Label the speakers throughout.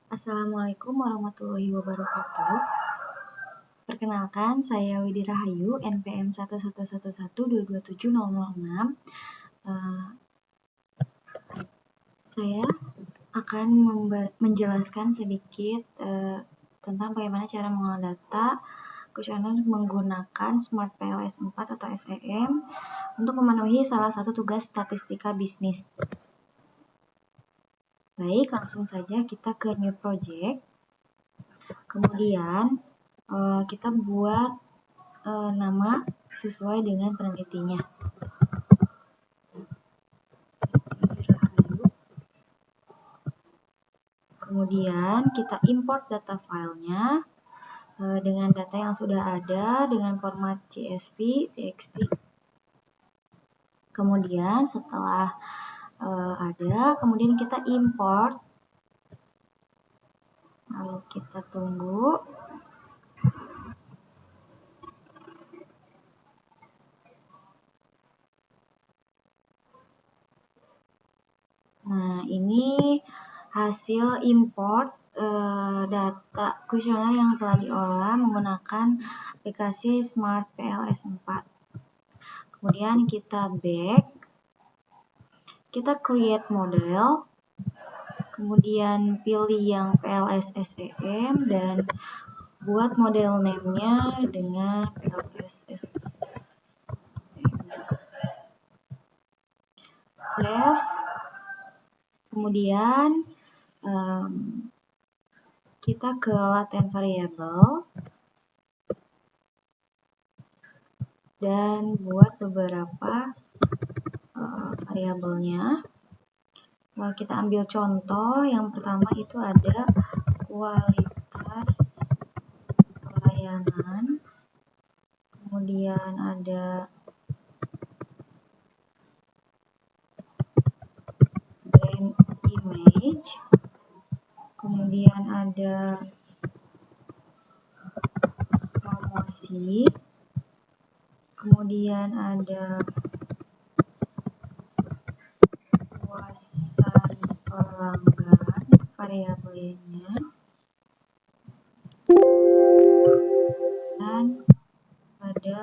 Speaker 1: Assalamualaikum warahmatullahi wabarakatuh. Perkenalkan, saya Widi Rahayu, NPM 11112270006. Saya akan menjelaskan sedikit tentang bagaimana cara mengolah data kuesioner menggunakan Smart PLS 4 atau SEM untuk memenuhi salah satu tugas statistika bisnis. Baik, langsung saja kita ke new project. Kemudian kita buat nama sesuai dengan penelitinya. Kemudian kita import data filenya dengan data yang sudah ada dengan format CSV, TXT. Kemudian setelah ada, kemudian kita import. Lalu kita tunggu. Nah, ini hasil import data kuesioner yang telah diolah menggunakan aplikasi Smart PLS 4. Kemudian kita back, kita create model, kemudian pilih yang PLS SEM dan buat model name-nya dengan PLS SEM. Save. Kemudian kita ke latent variable dan buat beberapa variabelnya. Lalu kita ambil contoh, yang pertama itu ada kualitas pelayanan, kemudian ada brand image, kemudian ada promosi, kemudian ada kepuasan pelanggan variabelnya, dan ada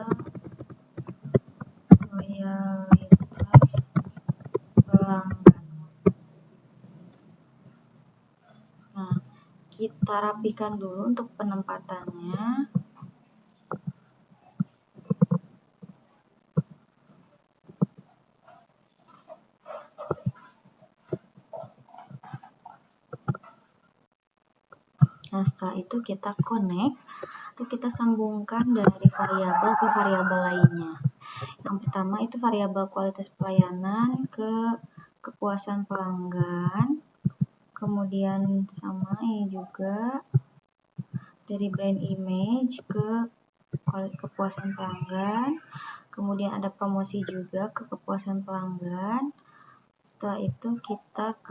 Speaker 1: loyalitas pelanggan. Nah, kita rapikan dulu untuk penempatannya. Nah, setelah itu kita connect atau kita sambungkan dari variabel ke variabel lainnya. Yang pertama itu variabel kualitas pelayanan ke kepuasan pelanggan. Kemudian sama ini juga dari brand image ke kepuasan pelanggan. Kemudian ada promosi juga ke kepuasan pelanggan. Setelah itu kita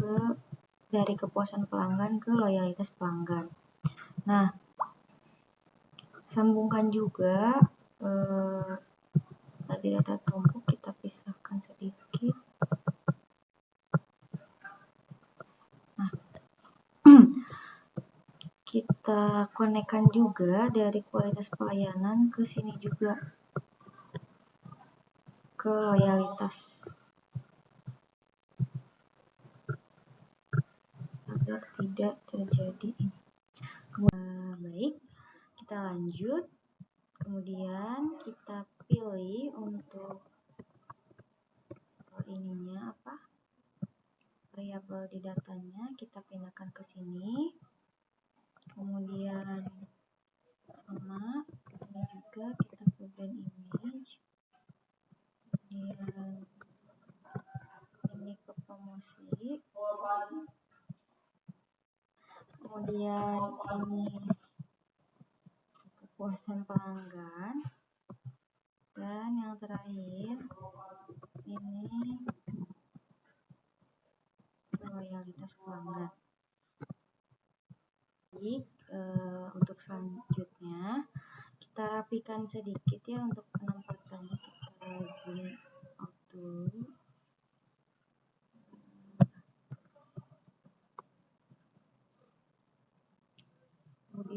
Speaker 1: dari kepuasan pelanggan ke loyalitas pelanggan. Nah, sambungkan juga tadi data tumpuk kita pisahkan sedikit. Nah, kita konekkan juga dari kualitas pelayanan ke sini juga, ke loyalitas, agar tidak terjadi ini. Baik, kita lanjut. Kemudian kita pilih untuk ininya apa, variabel di datanya kita pindahkan ke sini. Kemudian sama ini juga kita ke brand image, kemudian ini ke promosi, kemudian ini kepuasan pelanggan, dan yang terakhir ini loyalitas pelanggan. Jadi untuk selanjutnya kita rapikan sedikit ya untuk penempatannya. Kita zoom out dulu.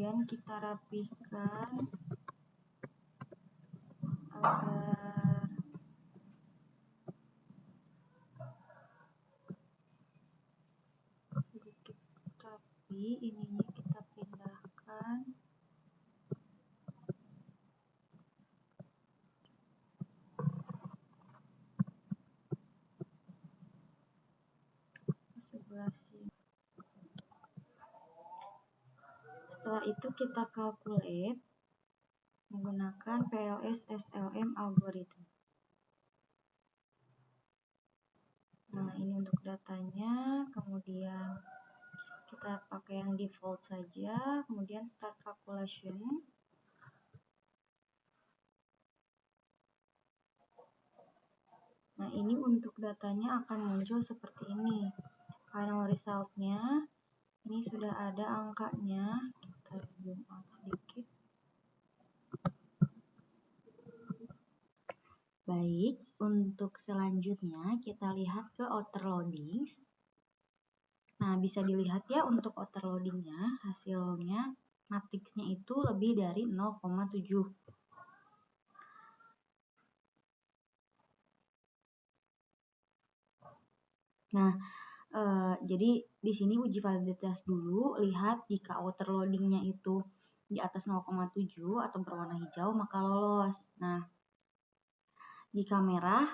Speaker 1: kemudian kita rapihkan agar sedikit rapi. Ininya kita pindahkan. Sebelah sini. Setelah itu kita calculate menggunakan PLS SLM algorithm. Nah, ini untuk datanya, kemudian kita pakai yang default saja, kemudian start calculation. Nah, ini untuk datanya akan muncul seperti ini. Final resultnya, ini sudah ada angkanya. Kita zoom out sedikit. Baik, untuk selanjutnya kita lihat ke outer loadings. Nah, bisa dilihat ya untuk outer loadingnya, hasilnya matriksnya itu lebih dari 0,7. Nah, jadi di sini uji validitas dulu, lihat jika outer loadingnya itu di atas 0,7 atau berwarna hijau maka lolos. Nah, jika merah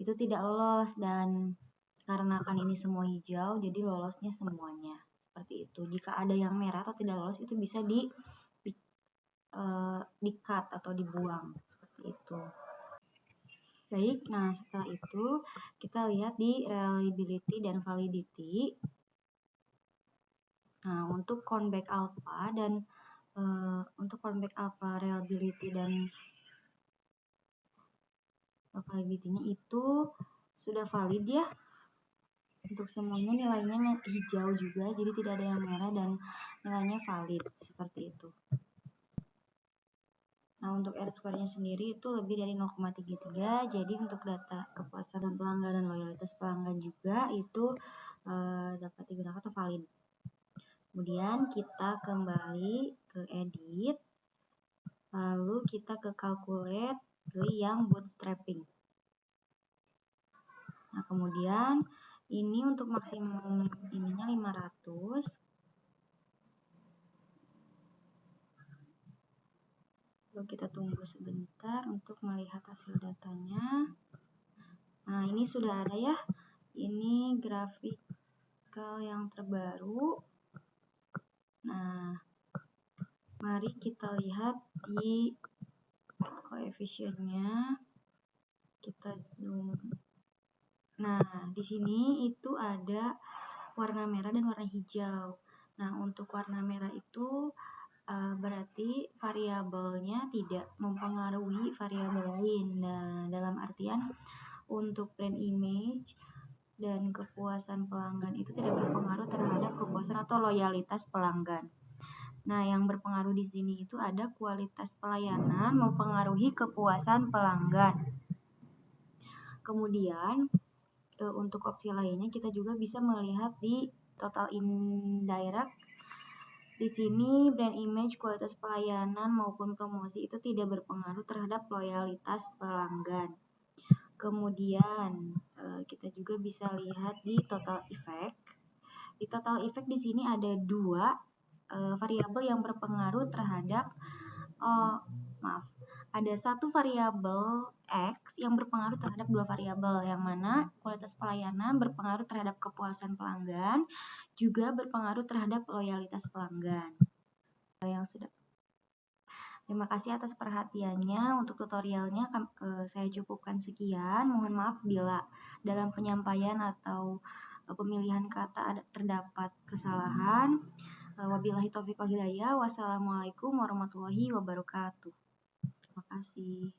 Speaker 1: itu tidak lolos, dan karena kan ini semua hijau jadi lolosnya semuanya. Seperti itu. Jika ada yang merah atau tidak lolos itu bisa di-cut atau dibuang. Seperti itu. Baik, nah setelah itu kita lihat di reliability dan validity. Nah, untuk countback alpha dan untuk countback alpha, reliability dan validity-nya itu sudah valid ya. Untuk semuanya nilainya hijau juga, jadi tidak ada yang merah dan nilainya valid seperti itu. Nah, untuk R-square-nya sendiri itu lebih dari 0,33, jadi untuk data kepuasan pelanggan dan loyalitas pelanggan juga itu dapat digunakan atau valid. Kemudian kita kembali ke edit, lalu kita ke calculate, pilih yang bootstrapping. Nah, kemudian ini untuk maksimum ininya 500. Lalu kita tunggu sebentar untuk melihat hasil datanya. Nah, ini sudah ada ya. Ini grafikal yang terbaru. Nah, mari kita lihat di koefisiennya. Kita zoom. Nah, di sini itu ada warna merah dan warna hijau. Nah, untuk warna merah itu berarti variabelnya tidak mempengaruhi variabel lain. Nah, dalam artian untuk brand image dan kepuasan pelanggan itu tidak berpengaruh terhadap kepuasan atau loyalitas pelanggan. Nah, yang berpengaruh di sini itu ada kualitas pelayanan mempengaruhi kepuasan pelanggan. Kemudian untuk opsi lainnya kita juga bisa melihat di total indirect. Di sini brand image, kualitas pelayanan maupun promosi itu tidak berpengaruh terhadap loyalitas pelanggan. Kemudian kita juga bisa lihat di total effect. Di total effect di sini ada dua variabel yang berpengaruh terhadap ada satu variabel X yang berpengaruh terhadap dua variabel, yang mana kualitas pelayanan berpengaruh terhadap kepuasan pelanggan, juga berpengaruh terhadap loyalitas pelanggan. Terima kasih atas perhatiannya. Untuk tutorialnya saya cukupkan sekian. Mohon maaf bila dalam penyampaian atau pemilihan kata terdapat kesalahan. Wabillahi taufiq wal hidayah. Wassalamualaikum warahmatullahi wabarakatuh. Terima kasih.